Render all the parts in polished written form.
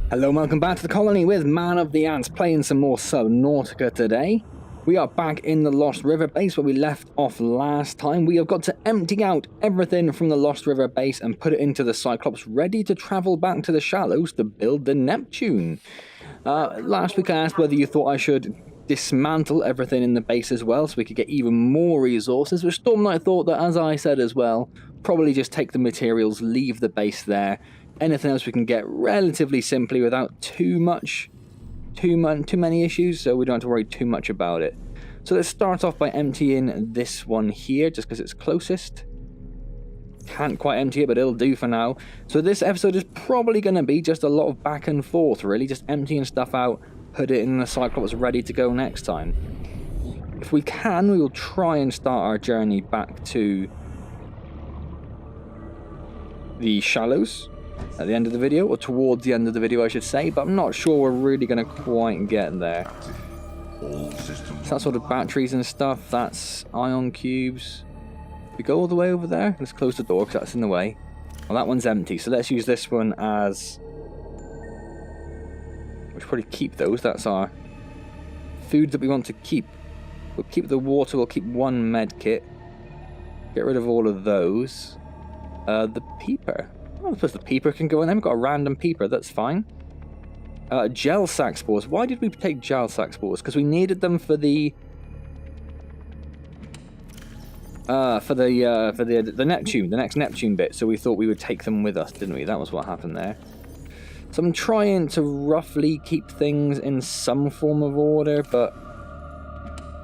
Hello and welcome back to the colony with Man of the Antz, playing some more Subnautica today. We are back in the Lost River base where we left off last time. We have got to empty out everything from the Lost River base and put it into the Cyclops, ready to travel back to the shallows to build the Neptune. Last week I asked whether you thought I should dismantle everything in the base as well so we could get even more resources, which Storm Knight thought that, as I said as well, probably just take the materials, leave the base there. Anything else we can get relatively simply without too many issues, so we don't have to worry too much about it. So let's start off by emptying this one here, just because it's closest. Can't quite empty it, but it'll do for now. So this episode is probably going to be just a lot of back and forth, really, just emptying stuff out, put it in the Cyclops ready to go next time. If we can, we will try and start our journey back to the shallows at the end of the video, or towards the end of the video I should say, but I'm not sure we're really going to quite get there. So that's sort of batteries and stuff, that's ion cubes. We go all the way over there, let's close the door because that's in the way. Well, that one's empty, so let's use this one as... we should probably keep those, that's our food that we want to keep. We'll keep the water, we'll keep one med kit. Get rid of all of those. The peeper. Oh, I suppose the peeper can go in there. We've got a random peeper, that's fine. Gel sac spores. Why did we take gel sac spores? Because we needed them for the Neptune, the next Neptune bit. So we thought we would take them with us, didn't we? That was what happened there. So I'm trying to roughly keep things in some form of order, but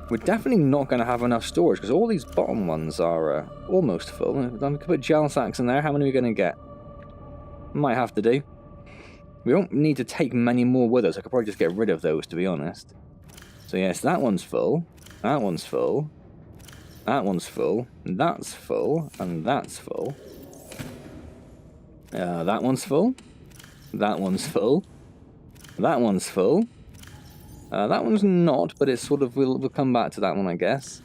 we're definitely not going to have enough storage because all these bottom ones are almost full. We can put gel sacks in there. How many are we going to get? Might have to do. We don't need to take many more with us. I could probably just get rid of those, to be honest. So yes, that one's full. That one's full. That one's full. That's full. And that's full. That one's full. That one's full. That one's full. That one's not, but it's sort of... We'll come back to that one, I guess.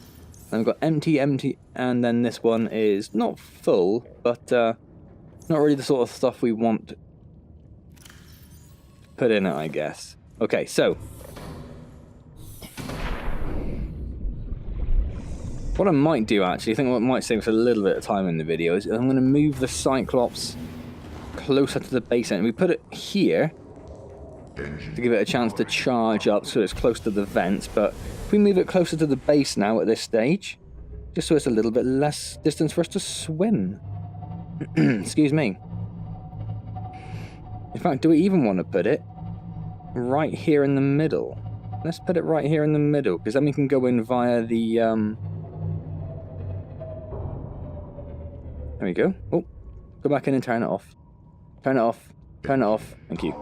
Then we've got empty, empty, and then this one is not full, but not really the sort of stuff we want to put in it, I guess. Okay, so what I might do, actually, I think what might save us a little bit of time in the video is I'm going to move the Cyclops closer to the base end. We put it here to give it a chance to charge up so it's close to the vents, but if we move it closer to the base now at this stage, just so it's a little bit less distance for us to swim. Excuse me. In fact, do we even want to put it right here in the middle? Let's put it right here in the middle, because then we can go in via the... There we go. Oh, go back in and turn it off. Turn it off. Turn it off. Thank you.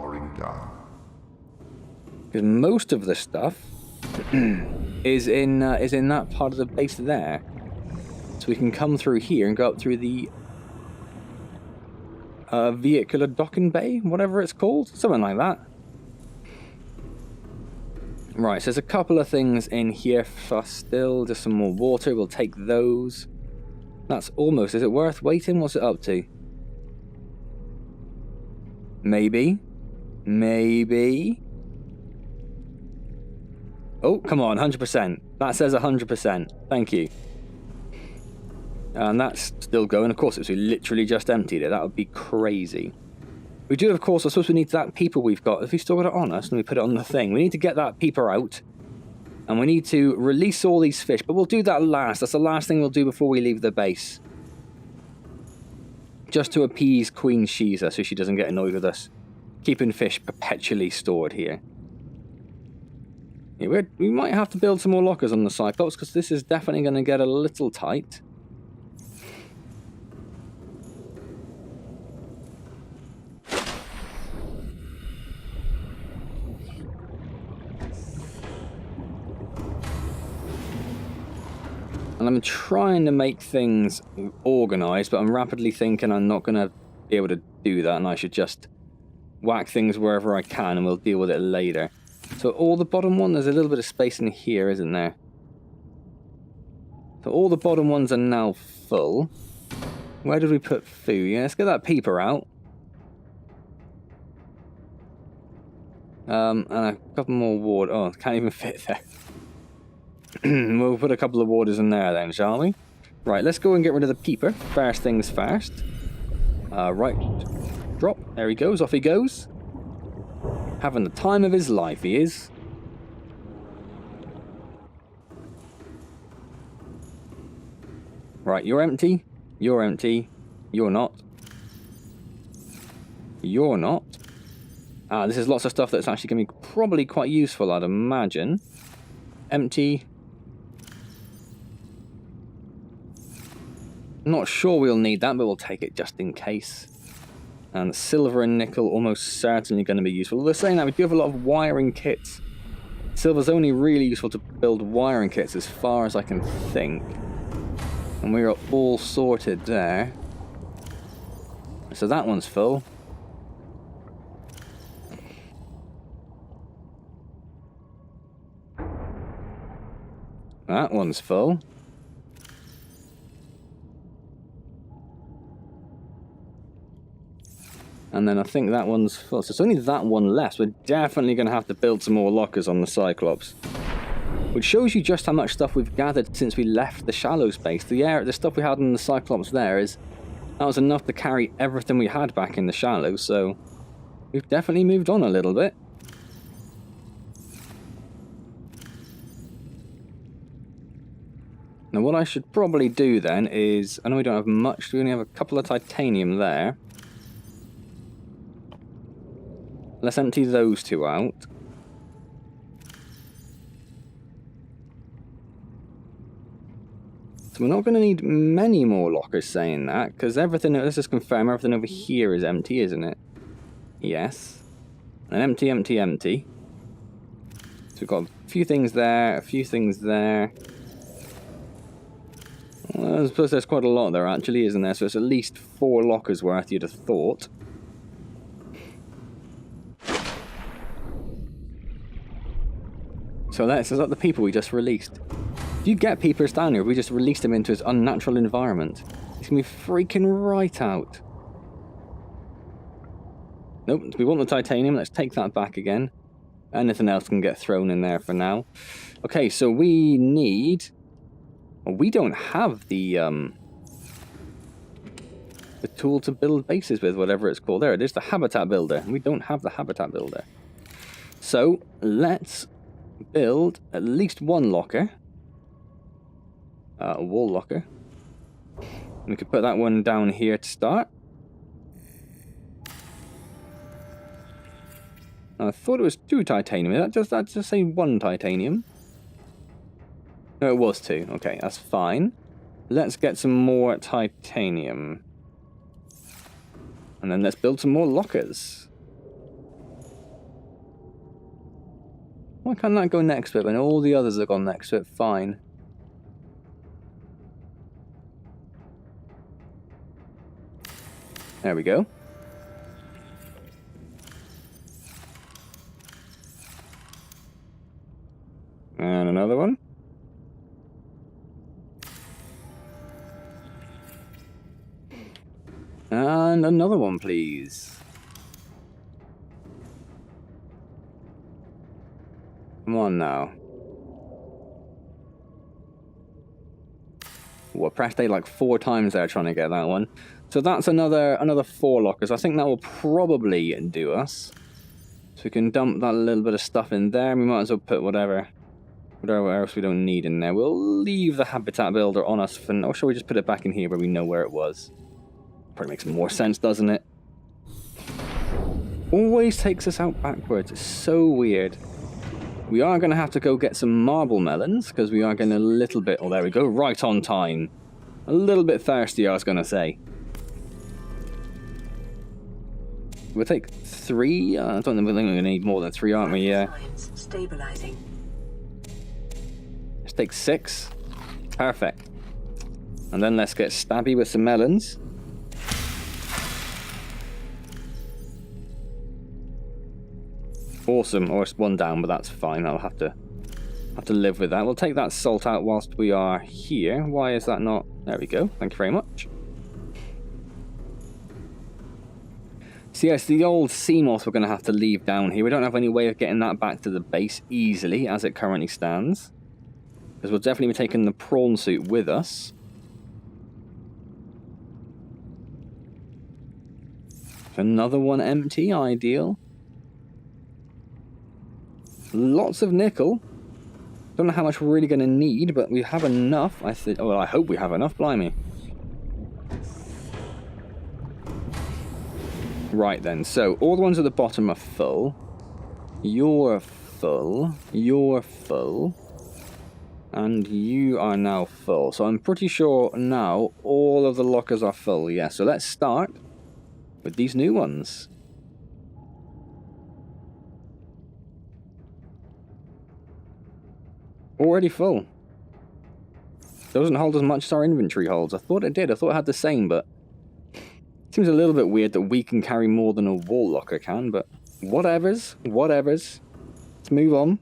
Because most of the stuff is in that part of the base there. So we can come through here and go up through the vehicular docking bay, whatever it's called, something like that. Right, so there's a couple of things in here for us still, just some more water, we'll take those. That's almost, is it worth waiting? What's it up to? Maybe. Maybe. Oh, come on, 100%. That says 100%. Thank you. And that's still going. Of course, we literally just emptied it. That would be crazy. We do, of course, I suppose we need that peeper we've got. If we still got it on us and we put it on the thing, we need to get that peeper out. And we need to release all these fish. But we'll do that last. That's the last thing we'll do before we leave the base. Just to appease Queen Shiza so she doesn't get annoyed with us keeping fish perpetually stored here. Yeah, we might have to build some more lockers on the Cyclops because this is definitely going to get a little tight. And I'm trying to make things organised, but I'm rapidly thinking I'm not going to be able to do that, and I should just whack things wherever I can, and we'll deal with it later. So all the bottom one, there's a little bit of space in here, isn't there? So all the bottom ones are now full. Where did we put food? Yeah, let's get that peeper out. And a couple more ward. Oh, can't even fit there. We'll put a couple of warders in there then, shall we? Right, let's go and get rid of the peeper. First things first. Right. Drop. There he goes. Off he goes. Having the time of his life, he is. Right, you're empty. You're empty. You're not. You're not. This is lots of stuff that's actually going to be probably quite useful, I'd imagine. Empty. Not sure we'll need that, but we'll take it just in case. And silver and nickel almost certainly going to be useful. They're saying that we do have a lot of wiring kits. Silver's only really useful to build wiring kits as far as I can think. And we are all sorted there. So that one's full. That one's full. And then I think that one's full. So it's only that one left. We're definitely going to have to build some more lockers on the Cyclops. Which shows you just how much stuff we've gathered since we left the shallow space. The stuff we had in the Cyclops there that was enough to carry everything we had back in the shallow. So we've definitely moved on a little bit. Now what I should probably do then is, I know we don't have much, we only have a couple of titanium there. Let's empty those two out. So we're not going to need many more lockers saying that, because everything, let's just confirm, everything over here is empty, isn't it? Yes. And empty, empty, empty. So we've got a few things there, a few things there. Well, I suppose there's quite a lot there actually, isn't there? So it's at least 4 lockers worth, you'd have thought. So that's the people we just released. If you get peepers down here, we just released him into his unnatural environment. He's going to be freaking right out. Nope, we want the titanium. Let's take that back again. Anything else can get thrown in there for now. Okay, so we need... Well, we don't have the tool to build bases with, whatever it's called. There it is, the habitat builder. We don't have the habitat builder. So, let's build at least one locker. A wall locker. We could put that one down here to start. I thought it was 2 titanium. That just say 1 titanium. No, it was 2. Okay, that's fine. Let's get some more titanium. And then let's build some more lockers. Why can't that go next to it when all the others have gone next to it? Fine. There we go. And another one. And another one, please. Come on now. Well, pressed A like 4 times there trying to get that one. So that's another 4 lockers. I think that will probably do us. So we can dump that little bit of stuff in there. We might as well put whatever else we don't need in there. We'll leave the habitat builder on us for now. Or shall we just put it back in here where we know where it was? Probably makes more sense, doesn't it? Always takes us out backwards. It's so weird. We are going to have to go get some marble melons, because we are getting a little bit... Oh, there we go. Right on time. A little bit thirsty, I was going to say. We'll take 3. I don't think we're going to need more than 3, aren't we? Yeah. Stabilizing. Let's take 6. Perfect. And then let's get stabby with some melons. Awesome. Or it's 1 down, but that's fine. I'll have to live with that. We'll take that salt out whilst we are here. Why is that not... There we go. Thank you very much. So yes, the old sea moss we're going to have to leave down here. We don't have any way of getting that back to the base easily as it currently stands. Because we'll definitely be taking the prawn suit with us. Another one empty, ideal. Lots of nickel. Don't know how much we're really going to need, but we have enough. Well, I hope we have enough, blimey. Right then, so all the ones at the bottom are full. You're full. You're full. And you are now full. So I'm pretty sure now all of the lockers are full. Yeah, so let's start with these new ones. Already full. Doesn't hold as much as our inventory holds. I thought it did. I thought it had the same, but it seems a little bit weird that we can carry more than a wall locker can, but whatevers. Whatevers. Let's move on.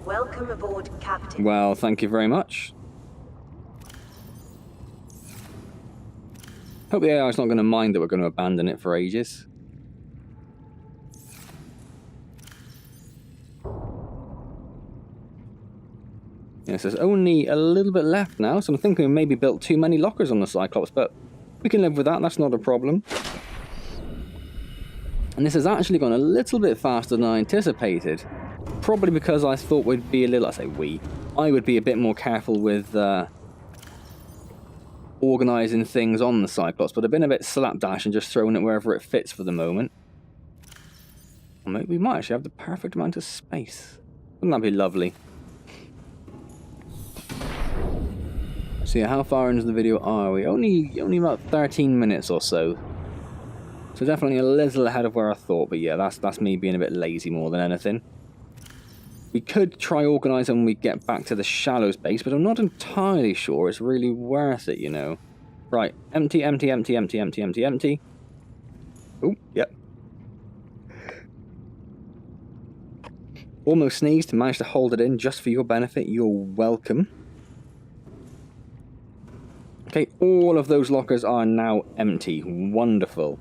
Welcome aboard, Captain. Well, thank you very much. Hope the AI is not going to mind that we're going to abandon it for ages. Yes, there's only a little bit left now, so I'm thinking we maybe built too many lockers on the Cyclops, but we can live with that, that's not a problem. And this has actually gone a little bit faster than I anticipated. Probably because I thought we'd be a little, I would be a bit more careful with organising things on the Cyclops, but I've been a bit slapdash and just throwing it wherever it fits for the moment. Or maybe we might actually have the perfect amount of space. Wouldn't that be lovely? So yeah, how far into the video are we? Only about 13 minutes or so. So definitely a little ahead of where I thought, but yeah, that's me being a bit lazy more than anything. We could try organising when we get back to the Shallows base, but I'm not entirely sure it's really worth it, you know. Right, empty, empty, empty, empty, empty, empty, empty. Oh, yep. Almost sneezed, managed to hold it in just for your benefit. You're welcome. Okay, all of those lockers are now empty. Wonderful.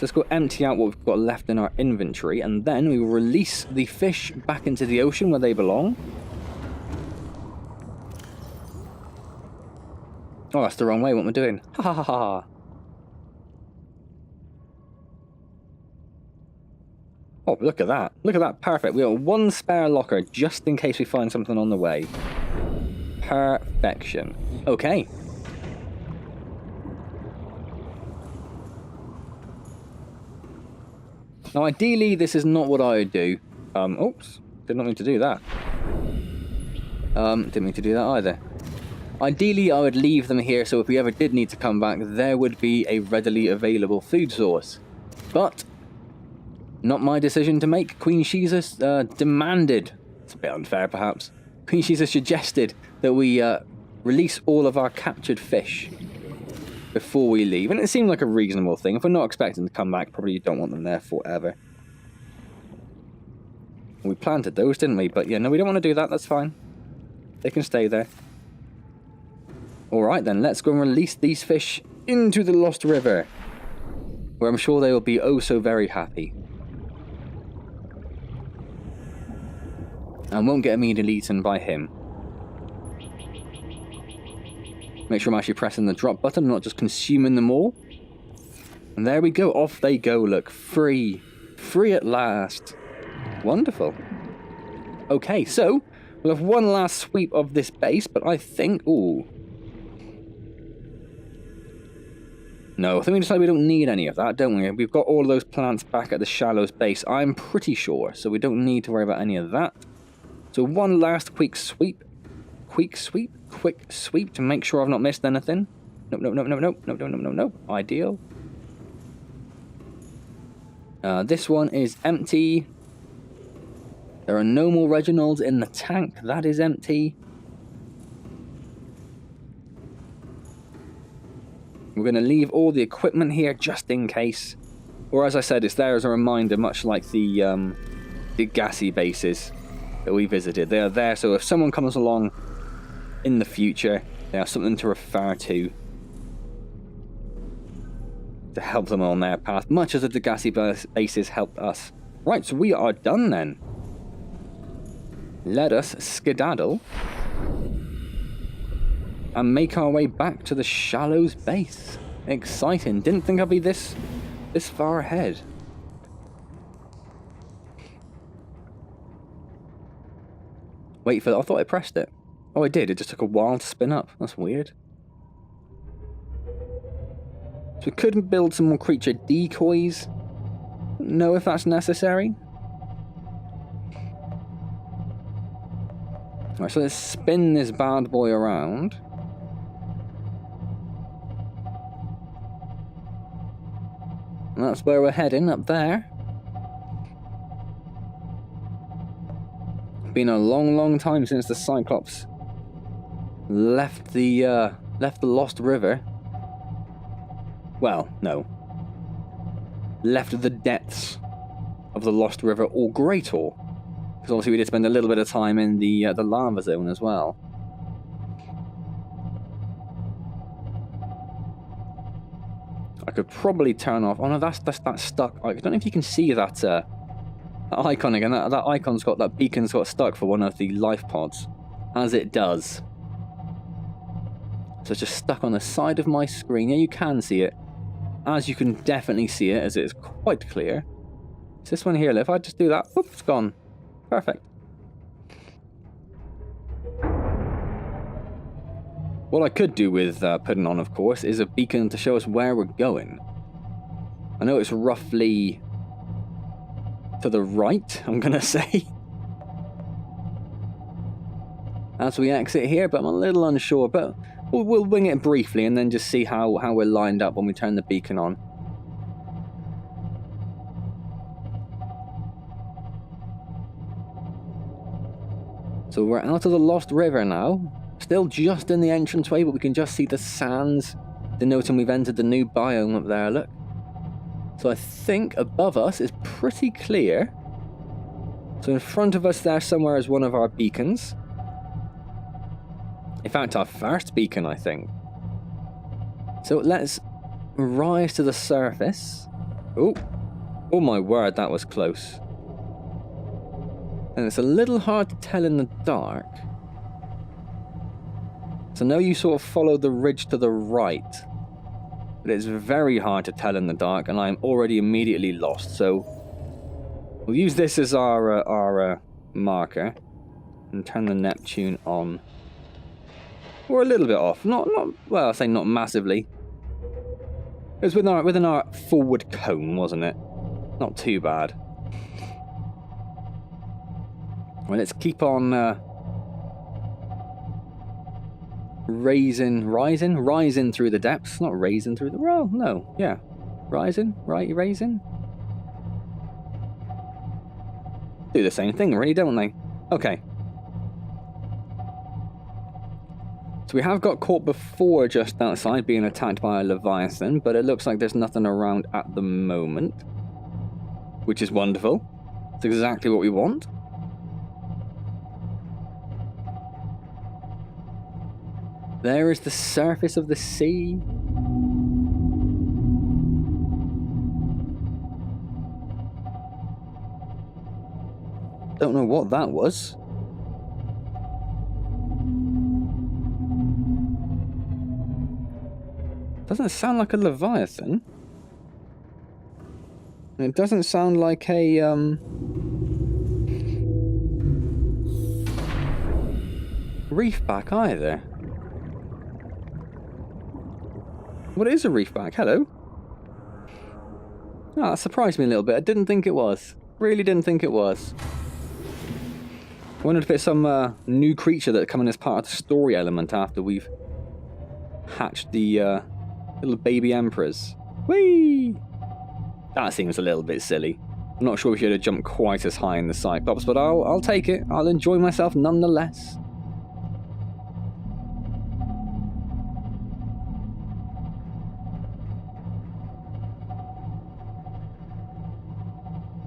Let's go empty out what we've got left in our inventory, and then we will release the fish back into the ocean where they belong. Oh, that's the wrong way. What am I doing? Ha ha ha ha. Oh, look at that. Look at that. Perfect. We got one spare locker just in case we find something on the way. Perfection. Okay. Now, ideally, this is not what I would do. Oops. Did not mean to do that. Didn't mean to do that either. Ideally, I would leave them here so if we ever did need to come back, there would be a readily available food source. But not my decision to make. Queen Shiza demanded, it's a bit unfair perhaps, Queen Shiza suggested that we release all of our captured fish before we leave. And it seemed like a reasonable thing. If we're not expecting to come back, probably you don't want them there forever. We planted those, didn't we? But yeah, no, we don't want to do that. That's fine. They can stay there. Alright then, let's go and release these fish into the Lost River, where I'm sure they will be oh so very happy. And won't get immediately eaten by him. Make sure I'm actually pressing the drop button, not just consuming them all. And there we go, off they go, look, free. Free at last. Wonderful. Okay, so, we'll have one last sweep of this base, but I think, ooh. No, I think we decided we don't need any of that, don't we? We've got all of those plants back at the Shallows base, I'm pretty sure, so we don't need to worry about any of that. So one last quick sweep. Quick sweep to make sure I've not missed anything. Nope, nope, nope, nope, nope, nope, nope, nope, nope, nope. Ideal. This one is empty. There are no more Reginalds in the tank. That is empty. We're going to leave all the equipment here just in case. Or as I said, it's there as a reminder, much like the gassy bases that we visited. They are there, so if someone comes along in the future, they have something to refer to help them on their path, much as the Degassi bases helped us. Right, so we are done then. Let us skedaddle and make our way back to the Shallows base. Exciting. Didn't think I'd be this far ahead. Wait for that. I thought I pressed it. Oh, I did. It just took a while to spin up. That's weird. So we could build some more creature decoys. Don't know if that's necessary. Alright, so let's spin this bad boy around. And that's where we're heading, up there. Been a long time since the Cyclops left the Lost River. Well, no. Left the depths of the Lost River or Greater. Because obviously we did spend a little bit of time in the lava zone as well. I could probably turn off. Oh no, that's stuck. I don't know if you can see that icon again. That icon's got, that beacon's got stuck for one of the life pods, as it does. So it's just stuck on the side of my screen. Yeah, you can see it. As you can definitely see it, as it's quite clear. It's this one here. If I just do that, whoop, it's gone. Perfect. What I could do with putting on, of course, is a beacon to show us where we're going. I know it's roughly to the right, I'm going to say, as we exit here, but I'm a little unsure. But we'll wing it briefly and then just see how we're lined up when we turn the beacon on. So we're out of the Lost River now. Still just in the entranceway, but we can just see the sands denoting we've entered the new biome up there, look. So I think above us is pretty clear. So in front of us there somewhere is one of our beacons. In fact, our first beacon, I think. So let's rise to the surface. Oh my word, that was close. And it's a little hard to tell in the dark. So now you sort of follow the ridge to the right. But it's very hard to tell in the dark, and I'm already immediately lost. So we'll use this as our marker and turn the Neptune on. We're a little bit off. Not well, I'll say not massively. It was within our forward cone, wasn't it? Not too bad. Well, let's keep on rising through the depths. Not raising through the... Well, no, yeah. Raising? Do the same thing, really, don't they? Okay. So we have got caught before just outside being attacked by a Leviathan, but it looks like there's nothing around at the moment, which is wonderful. It's exactly what we want. There is the surface of the sea. Don't know what that was. Doesn't sound like a Leviathan. And it doesn't sound like a reefback either. What is a reefback? Hello. Ah, that surprised me a little bit. I didn't think it was. Really didn't think it was. I wondered if it's some new creature that come in as part of the story element after we've hatched the little baby emperors. Whee! That seems a little bit silly. I'm not sure we should have jumped quite as high in the Cyclops, but I'll take it. I'll enjoy myself nonetheless.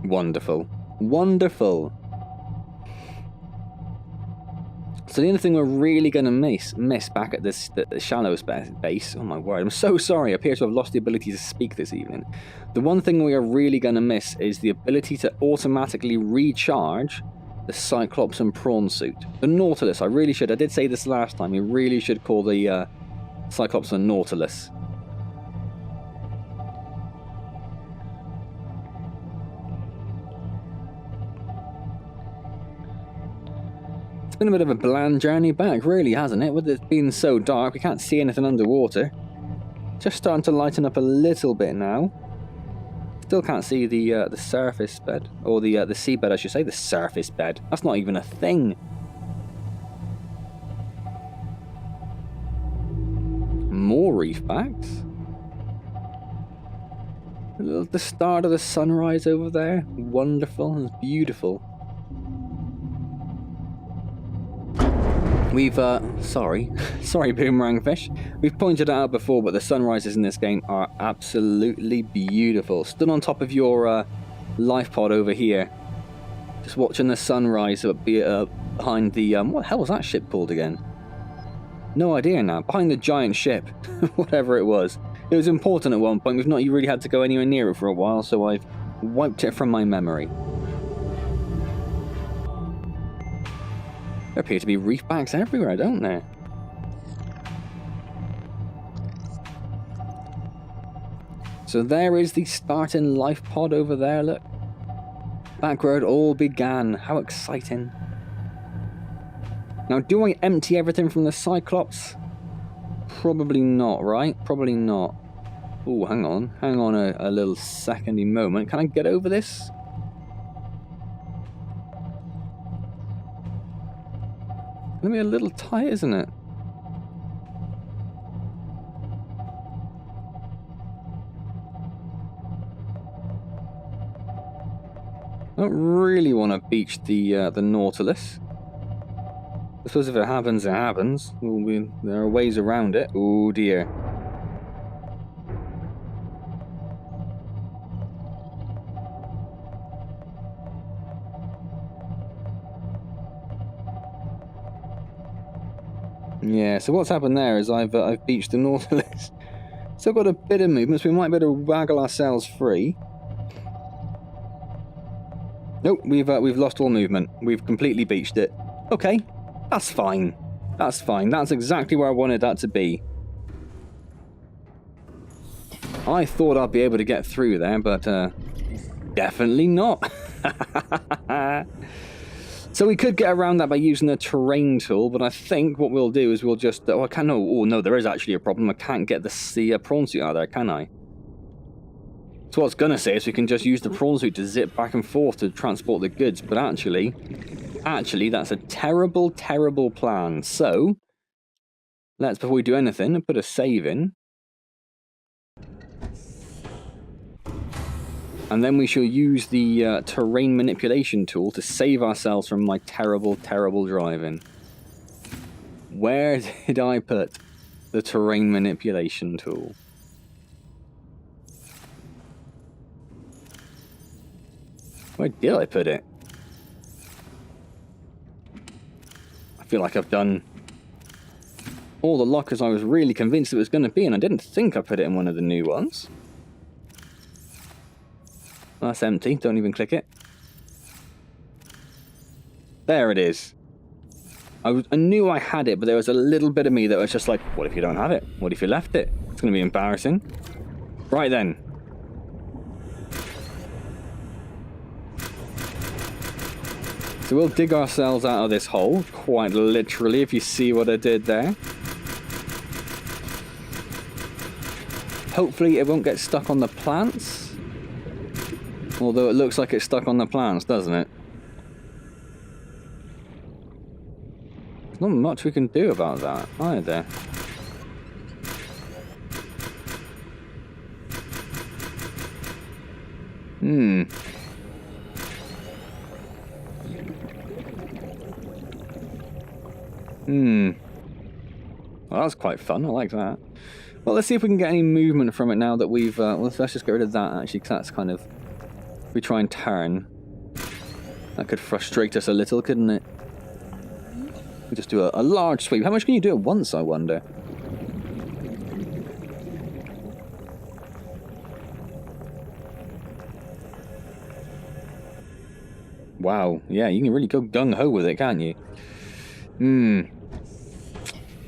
Wonderful. Wonderful. So the only thing we're really going to miss back at this the shallow base, oh my word, I'm so sorry, I appear to have lost the ability to speak this evening. The one thing we are really going to miss is the ability to automatically recharge the Cyclops and prawn suit. The Nautilus, I really should, I did say this last time, you really should call the Cyclops and Nautilus. It's been a bit of a bland journey back, really, hasn't it? With it being so dark, we can't see anything underwater. Just starting to lighten up a little bit now. Still can't see the surface bed, or the seabed, I should say. The surface bed. That's not even a thing. More reef backs. The start of the sunrise over there. Wonderful and beautiful. We've, sorry Boomerang Fish. We've pointed it out before, but the sunrises in this game are absolutely beautiful. Stood on top of your life pod over here, just watching the sunrise behind the, what the hell was that ship called again? No idea now. Behind the giant ship, whatever it was. It was important at one point. We've not really had to go anywhere near it for a while, so I've wiped it from my memory. There appear to be reef backs everywhere, don't there? So there is the starting life pod over there, look. Back where it all began. How exciting. Now, do I empty everything from the Cyclops? Probably not, right? Probably not. Oh, hang on. Hang on a little secondy moment. Can I get over this? Gonna be a little tight, isn't it? I don't really want to beach the Nautilus. I suppose if it happens, it happens. There are ways around it. Oh dear. Yeah, so what's happened there is I've beached the Nautilus. Still got a bit of movement, so we might be able to waggle ourselves free. Nope, we've lost all movement. We've completely beached it. Okay, that's fine. That's fine. That's exactly where I wanted that to be. I thought I'd be able to get through there, but definitely not. So we could get around that by using a terrain tool, but I think what we'll do is we'll just... Oh, I can't... Oh, no, there is actually a problem. I can't get the prawn suit out of there, can I? So what I was going to say is we can just use the prawn suit to zip back and forth to transport the goods, but actually, that's a terrible, terrible plan. So, let's, before we do anything, put a save in. And then we shall use the terrain manipulation tool to save ourselves from my terrible, terrible driving. Where did I put the terrain manipulation tool? Where did I put it? I feel like I've done all the lockers I was really convinced it was going to be, and I didn't think I put it in one of the new ones. That's empty, don't even click it. There it is. I knew I had it, but there was a little bit of me that was just like, what if you don't have it? What if you left it? It's going to be embarrassing. Right then. So we'll dig ourselves out of this hole, quite literally, if you see what I did there. Hopefully it won't get stuck on the plants. Although it looks like it's stuck on the plants, doesn't it? There's not much we can do about that, either. Well, that's quite fun. I like that. Well, let's see if we can get any movement from it now that we've... let's just get rid of that, actually, because that's kind of... If we try and turn, that could frustrate us a little, couldn't it? We just do a large sweep. How much can you do at once, I wonder? Wow, yeah, you can really go gung-ho with it, can't you?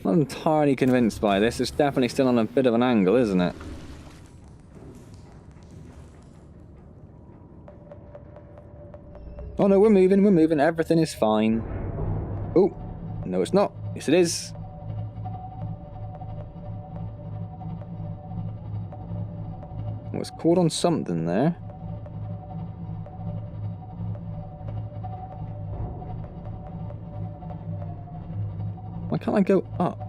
Not entirely convinced by this. It's definitely still on a bit of an angle, isn't it? Oh no, we're moving, everything is fine. Oh, no it's not. Yes it is. Oh, it's caught on something there. Why can't I go up?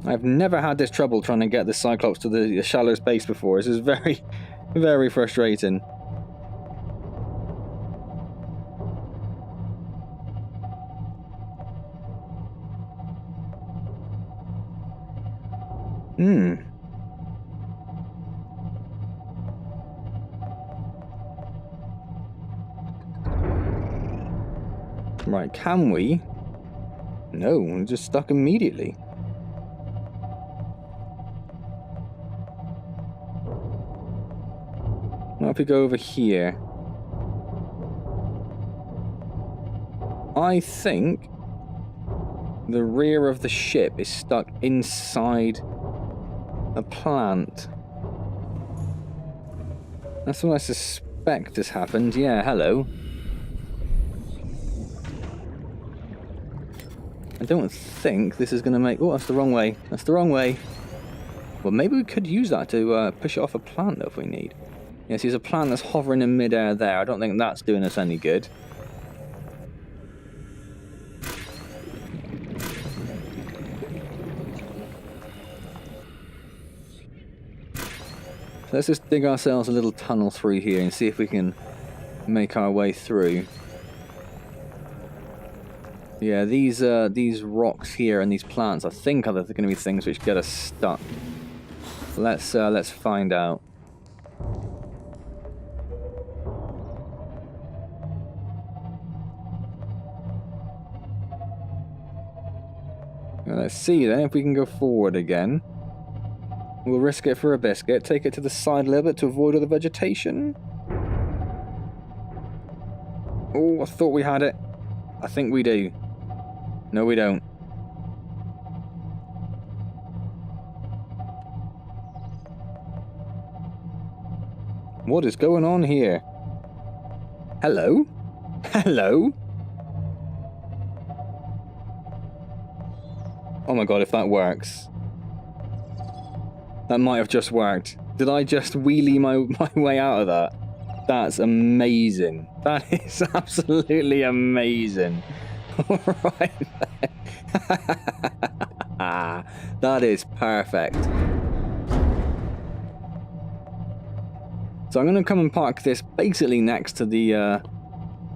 I've never had this trouble trying to get the Cyclops to the shallow space before. This is very, very frustrating. Right, can we? No, we're just stuck immediately. What if we go over here? I think the rear of the ship is stuck inside a plant. That's what I suspect has happened. Yeah, hello. I don't think this is going to make... Oh, that's the wrong way. That's the wrong way. Well, maybe we could use that to push it off a plant, though, if we need. Yes, there's a plant that's hovering in midair there. I don't think that's doing us any good. So let's just dig ourselves a little tunnel through here and see if we can make our way through. Yeah, these rocks here and these plants, I think, are going to be things which get us stuck. Let's find out. Well, let's see then if we can go forward again. We'll risk it for a biscuit. Take it to the side a little bit to avoid all the vegetation. Oh, I thought we had it. I think we do. No, we don't. What is going on here? Hello? Hello? Oh my god, if that works. That might have just worked. Did I just wheelie my way out of that? That's amazing. That is absolutely amazing. Alright then. That is perfect. So I'm going to come and park this basically next to the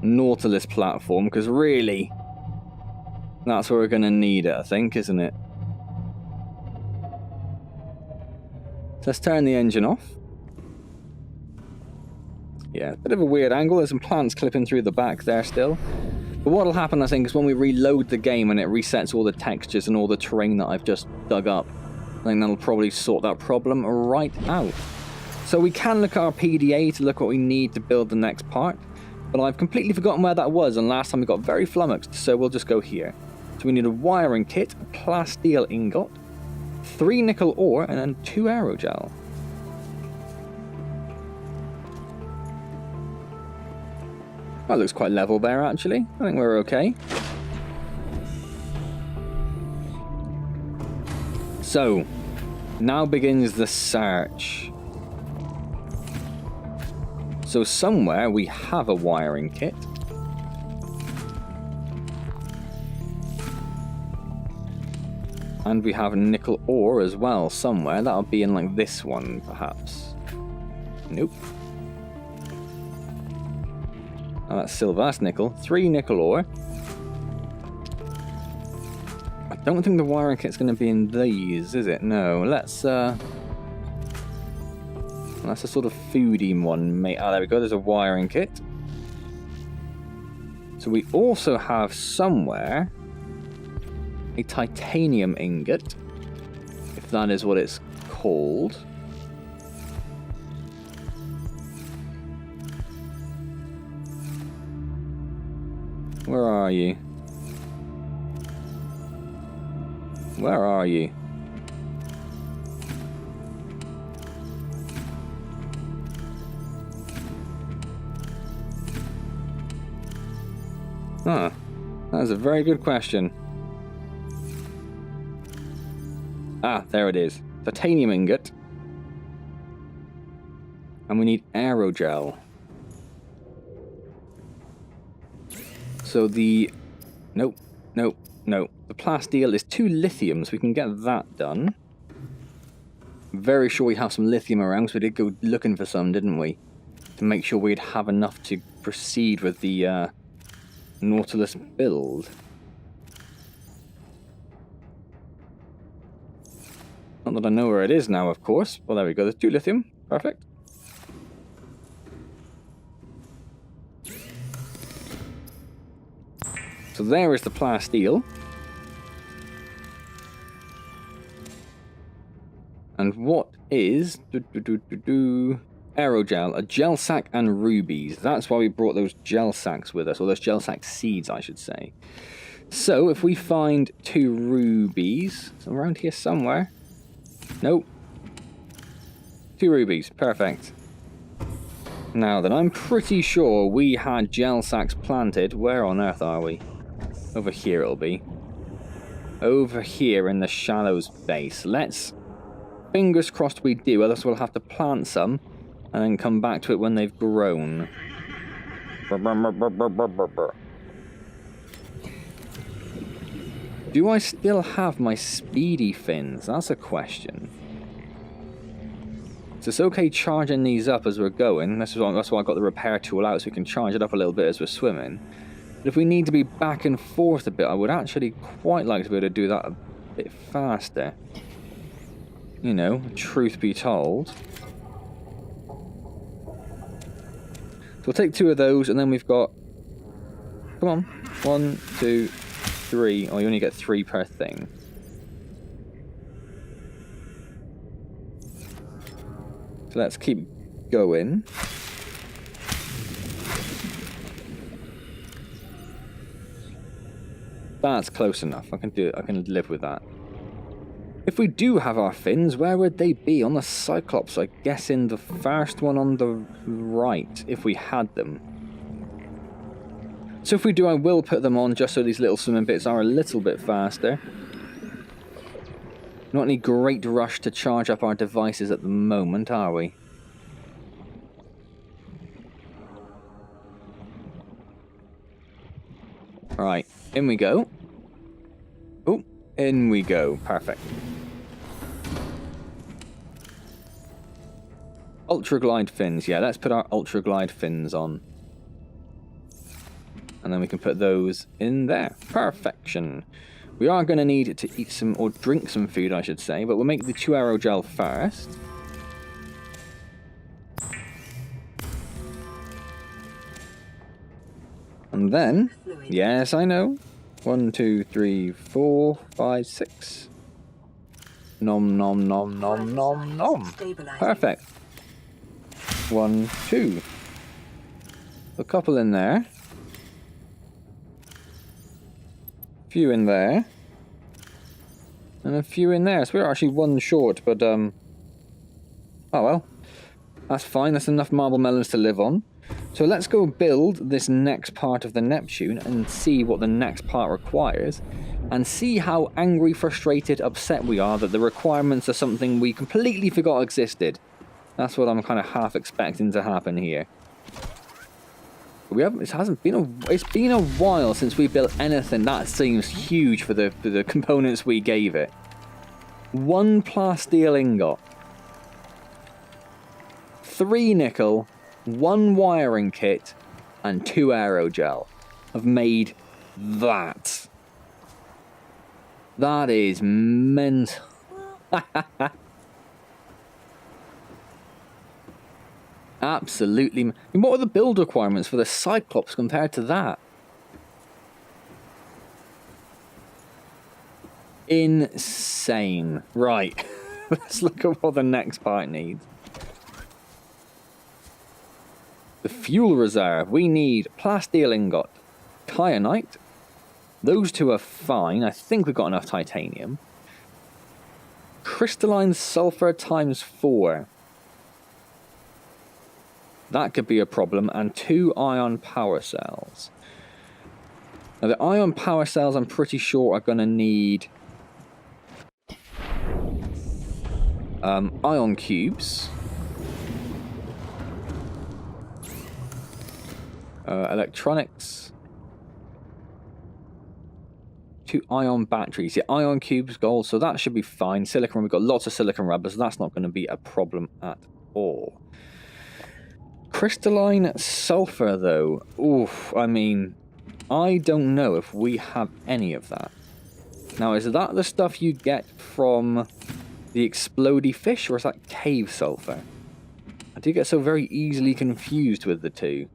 Nautilus platform, because really, that's where we're going to need it, I think, isn't it? Let's turn the engine off. Yeah, bit of a weird angle. There's some plants clipping through the back there still. But what'll happen, I think, is when we reload the game and it resets all the textures and all the terrain that I've just dug up, I think that'll probably sort that problem right out. So we can look at our PDA to look what we need to build the next part, but I've completely forgotten where that was, and last time we got very flummoxed, so we'll just go here. So we need a wiring kit, a plasteel ingot, 3 nickel ore, and then 2 aerogel. That looks quite level there, actually. I think we're okay. So, now begins the search. So somewhere we have a wiring kit. And we have nickel ore as well somewhere. That'll be in like this one, perhaps. Nope. Oh, that's silver, that's nickel. 3 nickel ore. I don't think the wiring kit's going to be in these, is it? No, let's That's a sort of foodie one, mate. Ah, there we go. There's a wiring kit. So we also have somewhere a titanium ingot, if that is what it's called. Where are you? Where are you? Huh. That is a very good question. Ah, there it is. Titanium ingot. And we need aerogel. So the... Nope, nope, nope. The plasteel is 2 lithium, so we can get that done. Very sure we have some lithium around, so we did go looking for some, didn't we? To make sure we'd have enough to proceed with the Nautilus build. Not that I know where it is now, of course. Well, there we go. There's 2 lithium. Perfect. So there is the plasteel. And what is... aerogel, a gel sack and rubies. That's why we brought those gel sacks with us, or those gel sack seeds, I should say. So if we find 2 rubies, it's around here somewhere. Nope. 2 rubies, perfect. Now then, I'm pretty sure we had gel sacks planted. Where on earth are we? Over here it'll be. Over here in the shallows base. Let's... Fingers crossed we do, else we'll have to plant some and then come back to it when they've grown. Do I still have my speedy fins? That's a question. So it's okay charging these up as we're going. That's why I got the repair tool out, so we can charge it up a little bit as we're swimming. But if we need to be back and forth a bit, I would actually quite like to be able to do that a bit faster. You know, truth be told. So we'll take 2 of those, and then we've got... Come on. 1, 2, 3. Oh, you only get 3 per thing. So let's keep going. That's close enough. I can do it. I can live with that. If we do have our fins, where would they be? On the Cyclops, I guess in the first one on the right, if we had them. So if we do, I will put them on just so these little swimming bits are a little bit faster. Not any great rush to charge up our devices at the moment, are we? Right, in we go. Oh, in we go. Perfect. Ultra glide fins. Yeah, let's put our ultra glide fins on. And then we can put those in there. Perfection. We are going to need to eat some, or drink some food, I should say, but we'll make the 2 aerogel first. And then, yes, I know. 1, 2, 3, 4, 5, 6. Nom nom nom nom nom nom. Perfect. 1, 2. A couple in there. A few in there. And a few in there. So we're actually 1 short, but oh well. That's fine, that's enough marble melons to live on. So let's go build this next part of the Neptune and see what the next part requires. And see how angry, frustrated, upset we are that the requirements are something we completely forgot existed. That's what I'm kind of half expecting to happen here. We haven't. It's been a while since we built anything that seems huge for the components we gave it. 1 plasteel ingot, 3 nickel, 1 wiring kit, and 2 aerogel have made that. That is mental. Absolutely. I mean, what are the build requirements for the Cyclops compared to that? Insane. Right. Let's look at what the next part needs. The fuel reserve. We need plasteel ingot, kyanite. Those two are fine. I think we've got enough titanium. Crystalline sulfur times 4. That could be a problem. And 2 ion power cells. Now the ion power cells I'm pretty sure are going to need ion cubes. Electronics. 2 ion batteries. Yeah, ion cubes, gold, so that should be fine. Silicon, we've got lots of silicon rubber, so that's not going to be a problem at all. Crystalline sulfur, though. Oof, I mean, I don't know if we have any of that. Now, is that the stuff you get from the explodey fish, or is that cave sulfur? I do get so very easily confused with the two.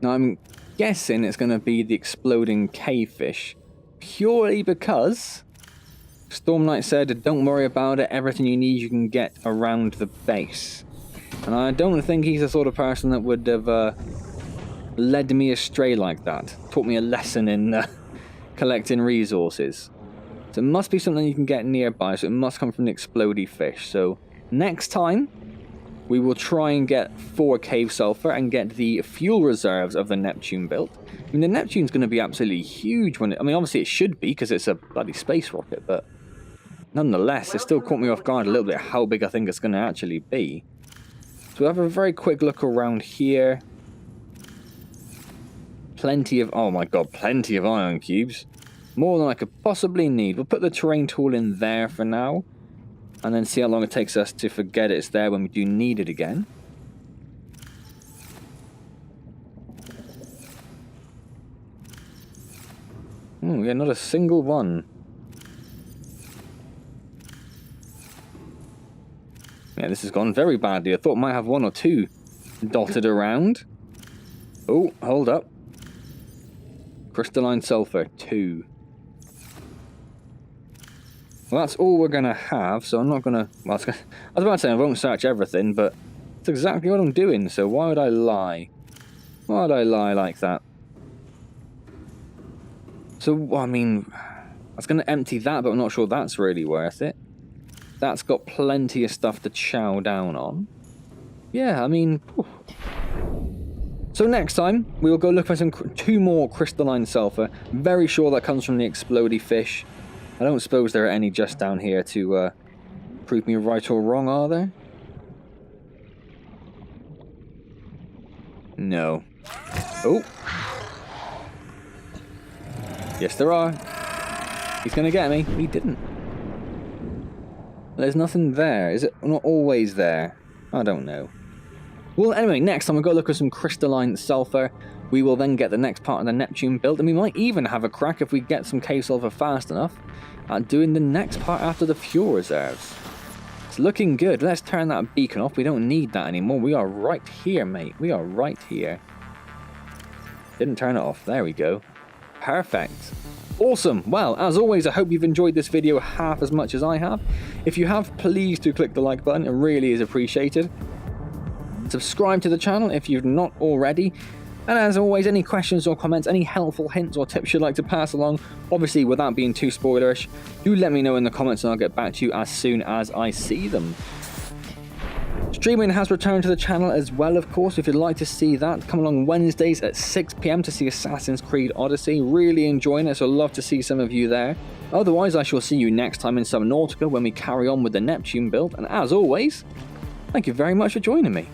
Now I'm guessing it's going to be the exploding cave fish, purely because Storm Knight said, don't worry about it, everything you need you can get around the base. And I don't think he's the sort of person that would have led me astray like that. Taught me a lesson in collecting resources. So it must be something you can get nearby, so it must come from the explodey fish. So next time, we will try and get 4 cave sulfur and get the fuel reserves of the Neptune built. I mean, the Neptune's going to be absolutely huge when it... I mean, obviously it should be, because it's a bloody space rocket, but nonetheless, it still caught me off guard a little bit how big I think it's going to actually be. So we'll have a very quick look around here. Plenty of... oh my god, plenty of ion cubes. More than I could possibly need. We'll put the terrain tool in there for now. And then see how long it takes us to forget it's there when we do need it again. Yeah, not a single one. Yeah, this has gone very badly. I thought I might have 1 or 2 dotted around. Oh, hold up. Crystalline sulfur, 2. Well, that's all we're going to have, so I'm not going to... well, I was about to say I won't search everything, but it's exactly what I'm doing, so why would I lie? Why would I lie like that? So, I mean, I was going to empty that, but I'm not sure that's really worth it. That's got plenty of stuff to chow down on. Yeah, I mean... oof. So next time, we will go look for 2 more crystalline sulfur. Very sure that comes from the explodey fish. I don't suppose there are any just down here to prove me right or wrong, are there? No. Oh. Yes, there are. He's going to get me. He didn't. There's nothing there. Is it not always there? I don't know. Well, anyway, next time we'll go look at some crystalline sulfur. We will then get the next part of the Neptune built, and we might even have a crack if we get some cave sulfur fast enough at doing the next part after the fuel reserves. It's looking good. Let's turn that beacon off. We don't need that anymore. We are right here, mate. We are right here. Didn't turn it off. There we go. Perfect. Awesome. Well, as always, I hope you've enjoyed this video half as much as I have. If you have, please do click the like button. It really is appreciated. Subscribe to the channel if you've not already. And as always, any questions or comments, any helpful hints or tips you'd like to pass along, obviously without being too spoilerish, do let me know in the comments and I'll get back to you as soon as I see them. Streaming has returned to the channel as well, of course. If you'd like to see that, come along Wednesdays at 6 PM to see Assassin's Creed Odyssey. Really enjoying it, so I'd love to see some of you there. Otherwise, I shall see you next time in Subnautica when we carry on with the Neptune build. And as always, thank you very much for joining me.